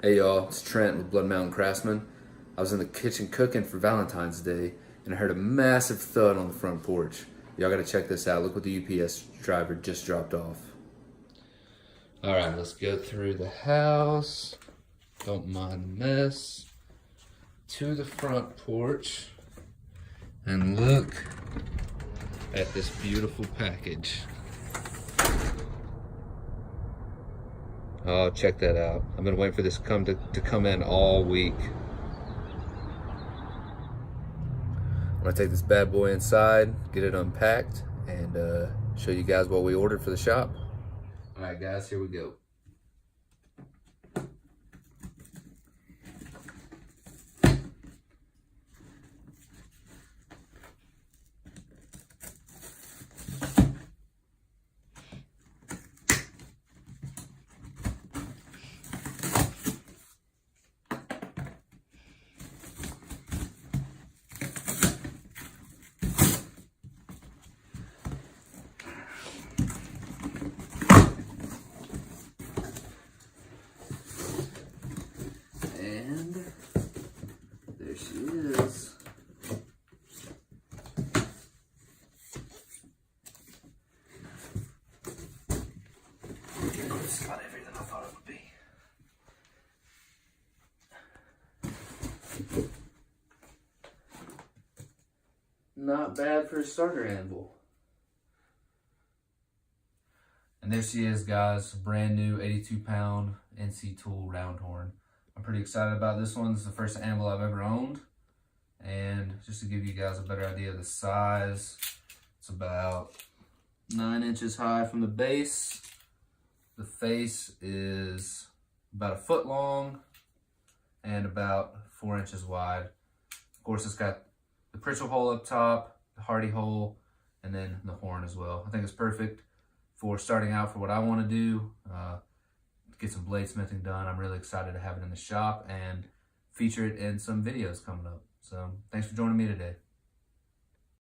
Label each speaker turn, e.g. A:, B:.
A: Hey y'all, it's Trent with Blood Mountain Craftsman. I was in the kitchen cooking for Valentine's Day and I heard a massive thud on the front porch. Y'all gotta check this out. Look what the UPS driver just dropped off. Alright, let's go through the house. Don't mind the mess. To the front porch. And look at this beautiful package. Oh, check that out. I've been waiting for this to come in all week. I'm gonna take this bad boy inside, get it unpacked, and show you guys what we ordered for the shop. All right, guys, here we go. And there she is. It's not heavier than I thought it would be. Not bad for a starter anvil. And there she is, guys. Brand new 82-pound NC Tool round horn. I'm pretty excited about this one. This is the first anvil I've ever owned. And just to give you guys a better idea of the size, it's about 9 inches high from the base. The face is about a foot long and about 4 inches wide. Of course, it's got the Pritchell hole up top, the Hardy hole, and then the horn as well. I think it's perfect for starting out for what I want to do. Get some bladesmithing done. I'm really excited to have it in the shop and feature it in some videos coming up. So thanks for joining me today.